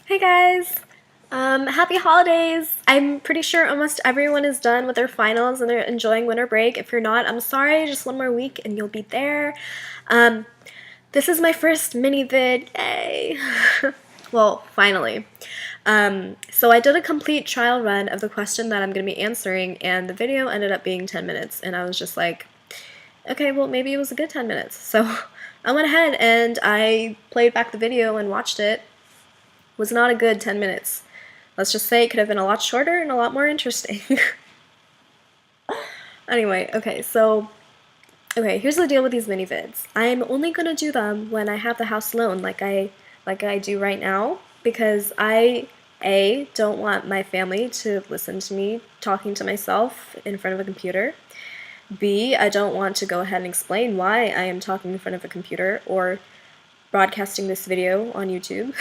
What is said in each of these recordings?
Hey guys! Happy holidays! I'm pretty sure almost everyone is done with their finals and they're enjoying winter break. If you're not, I'm sorry, just one more week and you'll be there. Um, this is my first mini vid, yay! Well, finally. So I did a complete trial run of the question that I'm going to be answering, and the video ended up being 10 minutes, and I was just like, okay, well, maybe it was a good 10 minutes. So I went ahead and I played back the video and watched it. Was not a good 10 minutes. Let's just say it could have been a lot shorter and a lot more interesting. Anyway, okay, here's the deal with these mini vids. I'm only gonna do them when I have the house alone, like I do right now, because I don't want my family to listen to me talking to myself in front of a computer. B, I don't want to go ahead and explain why I am talking in front of a computer or broadcasting this video on YouTube.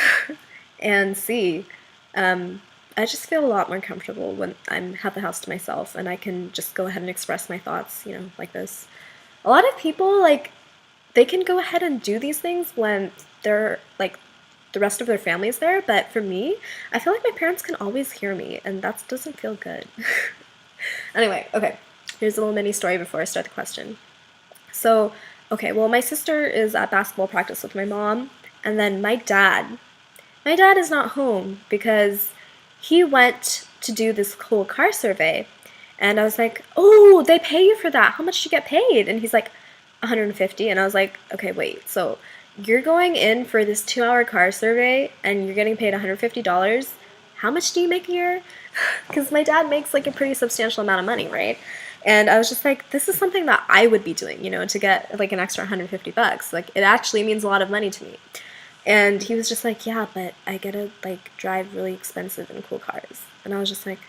And C, I just feel a lot more comfortable when I have the house to myself and I can just go ahead and express my thoughts, like this. A lot of people, they can go ahead and do these things when they're, the rest of their family's there, but for me, I feel like my parents can always hear me, and that doesn't feel good. Anyway, okay, here's a little mini story before I start the question. So, okay, well, my sister is at basketball practice with my mom, and then my dad is not home because he went to do this whole car survey. And I was like, oh, they pay you for that. How much do you get paid? And he's like, 150. And I was like, okay, wait. So you're going in for this 2-hour car survey and you're getting paid $150. How much do you make a year? Because my dad makes like a pretty substantial amount of money, right? And I was just like, this is something that I would be doing, to get like an extra 150 bucks. Like, it actually means a lot of money to me. And he was just like, yeah, but I get to drive really expensive and cool cars. And I was just like,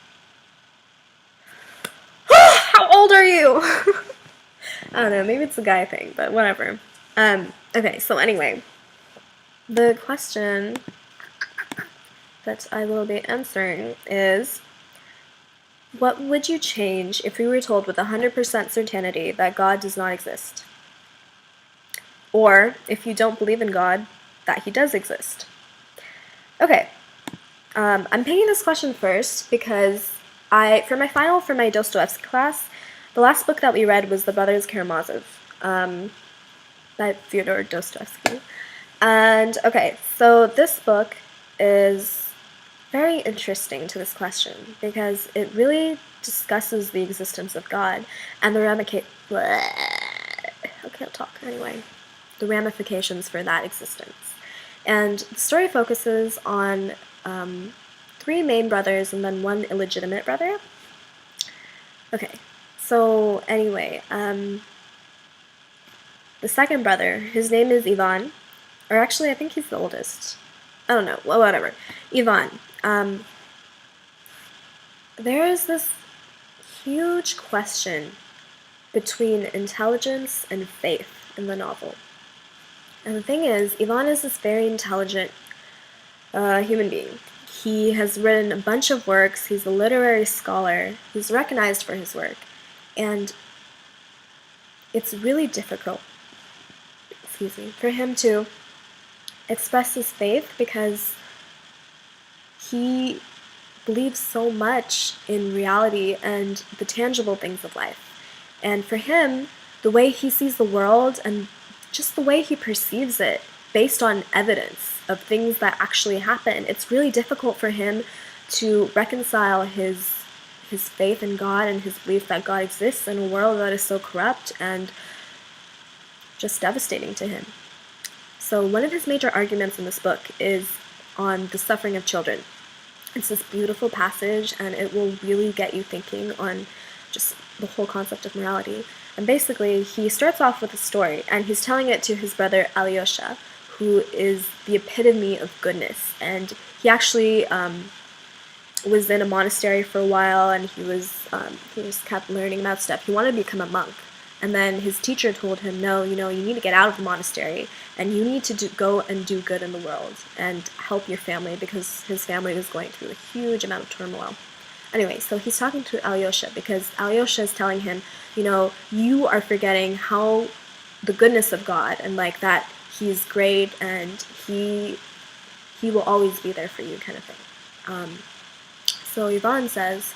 how old are you? I don't know, maybe it's a guy thing, but whatever. Okay, so anyway, the question that I will be answering is, what would you change if we were told with 100% certainty that God does not exist? Or, if you don't believe in God, that he does exist? Okay, I'm picking this question first because for my Dostoevsky class, the last book that we read was The Brothers Karamazov, by Fyodor Dostoevsky. And okay, so this book is very interesting to this question because it really discusses the existence of God and the ramifications for that existence. And the story focuses on 3 main brothers and then 1 illegitimate brother. Okay, so anyway, the second brother, his name is Ivan, or actually I think he's the oldest. I don't know, well, whatever. Ivan. There is this huge question between intelligence and faith in the novel. And the thing is, Ivan is this very intelligent human being. He has written a bunch of works, he's a literary scholar, he's recognized for his work, and it's really difficult, for him to express his faith because he believes so much in reality and the tangible things of life. And for him, the way he sees the world and just the way he perceives it, based on evidence of things that actually happen, it's really difficult for him to reconcile his faith in God and his belief that God exists in a world that is so corrupt and just devastating to him. So one of his major arguments in this book is on the suffering of children. It's this beautiful passage, and it will really get you thinking on just the whole concept of morality. And basically, he starts off with a story, and he's telling it to his brother Alyosha, who is the epitome of goodness. And he actually was in a monastery for a while, and he just kept learning about stuff. He wanted to become a monk. And then his teacher told him, no, you need to get out of the monastery, and you need to go and do good in the world and help your family, because his family was going through a huge amount of turmoil. Anyway, so he's talking to Alyosha because Alyosha is telling him, you are forgetting how the goodness of God and that he's great and he he will always be there for you, kind of thing. So Yvonne says,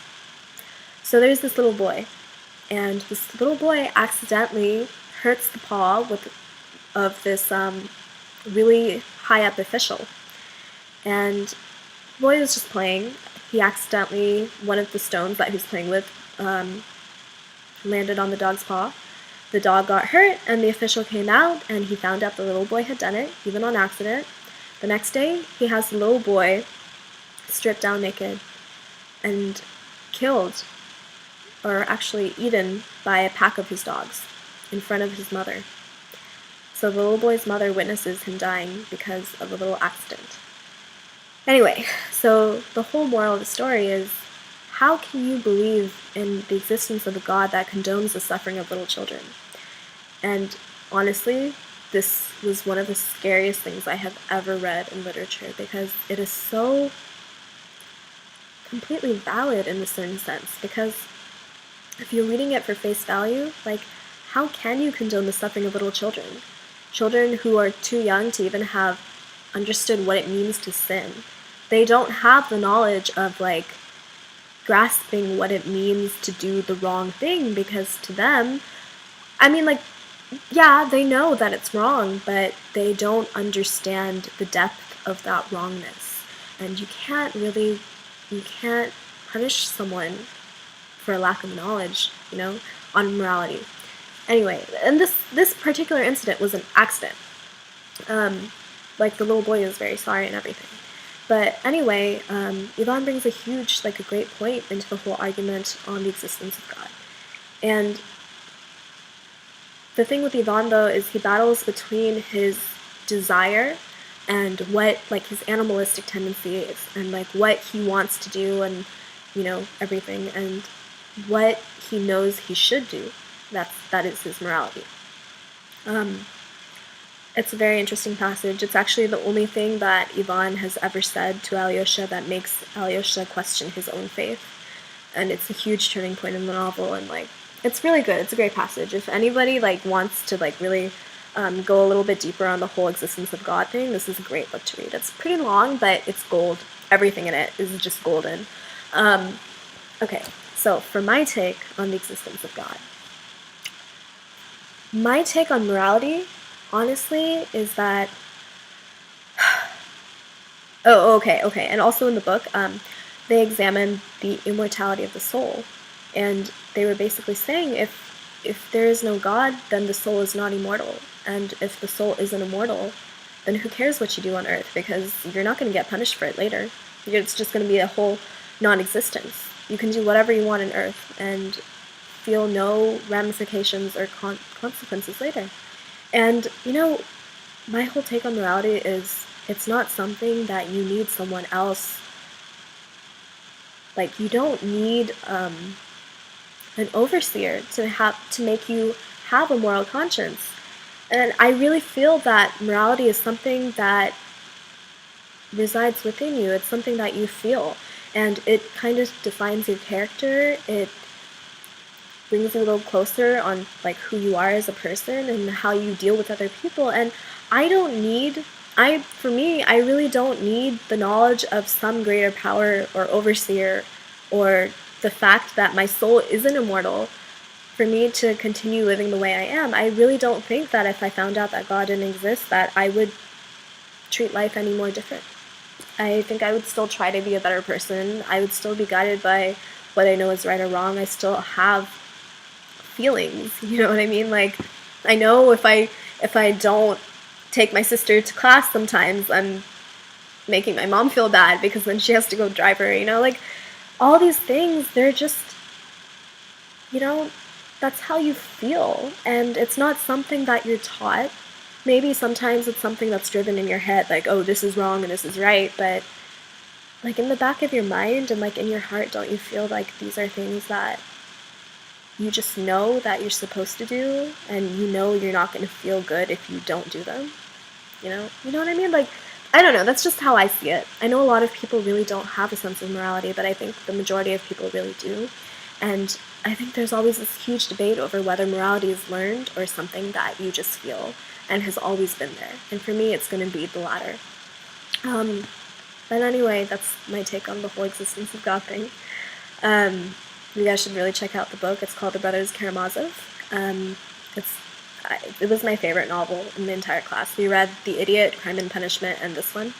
so there's this little boy, and this little boy accidentally hurts the paw of this really high up official. And the boy was just playing. He accidentally, one of the stones that he was playing with landed on the dog's paw. The dog got hurt, and the official came out, and he found out the little boy had done it, even on accident. The next day, he has the little boy stripped down naked and killed, or actually eaten, by a pack of his dogs in front of his mother. So the little boy's mother witnesses him dying because of a little accident. Anyway, so the whole moral of the story is, how can you believe in the existence of a God that condones the suffering of little children? And honestly, this was one of the scariest things I have ever read in literature, because it is so completely valid in a certain sense. Because if you're reading it for face value, like, how can you condone the suffering of little children? Children who are too young to even have understood what it means to sin. They don't have the knowledge of, like, grasping what it means to do the wrong thing, because to them, I mean, like, yeah, they know that it's wrong, but they don't understand the depth of that wrongness. And you can't punish someone for a lack of knowledge, on morality. Anyway, and this particular incident was an accident. Like, the little boy is very sorry and everything. But anyway, Yvonne brings a great point into the whole argument on the existence of God. And the thing with Yvonne, though, is he battles between his desire and what, like, his animalistic tendency is, and, like, what he wants to do, and, everything, and what he knows he should do. That is his morality. It's a very interesting passage. It's actually the only thing that Yvonne has ever said to Alyosha that makes Alyosha question his own faith. And it's a huge turning point in the novel, and, like, it's really good. It's a great passage. If anybody, like, wants to, like, really go a little bit deeper on the whole existence of God thing, this is a great book to read. It's pretty long, but it's gold. Everything in it is just golden. Okay, so for my take on the existence of God. My take on morality, honestly, is that... okay. And also in the book, they examined the immortality of the soul. And they were basically saying, if there is no God, then the soul is not immortal. And if the soul isn't immortal, then who cares what you do on Earth? Because you're not going to get punished for it later. It's just going to be a whole non-existence. You can do whatever you want on Earth and feel no ramifications or consequences later. And, my whole take on morality is, it's not something that you need someone else. Like, you don't need an overseer to make you have a moral conscience. And I really feel that morality is something that resides within you. It's something that you feel, and it kind of defines your character. It brings you a little closer on, like, who you are as a person and how you deal with other people. And I really don't need the knowledge of some greater power or overseer, or the fact that my soul isn't immortal, for me to continue living the way I am. I really don't think that if I found out that God didn't exist, that I would treat life any more different. I think I would still try to be a better person. I would still be guided by what I know is right or wrong. I still have feelings, you know what I mean? Like, I know if I don't take my sister to class sometimes, I'm making my mom feel bad, because then she has to go drive her, like, all these things, they're just, that's how you feel, and it's not something that you're taught. Maybe sometimes it's something that's driven in your head, like, oh, this is wrong and this is right, but, like, in the back of your mind and, like, in your heart, don't you feel like these are things that you just know that you're supposed to do, and you're not going to feel good if you don't do them? You know what I mean? Like, I don't know, that's just how I see it. I know a lot of people really don't have a sense of morality, but I think the majority of people really do. And I think there's always this huge debate over whether morality is learned or something that you just feel and has always been there. And for me, it's going to be the latter. But anyway, that's my take on the whole existence of God thing. You guys should really check out the book. It's called The Brothers Karamazov. It was my favorite novel in the entire class. We read The Idiot, Crime and Punishment, and this one.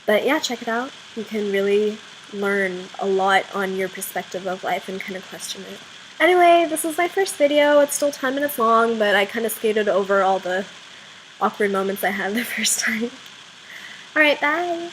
But yeah, check it out. You can really learn a lot on your perspective of life and kind of question it. Anyway, this is my first video. It's still 10 minutes long, but I kind of skated over all the awkward moments I had the first time. Alright, bye!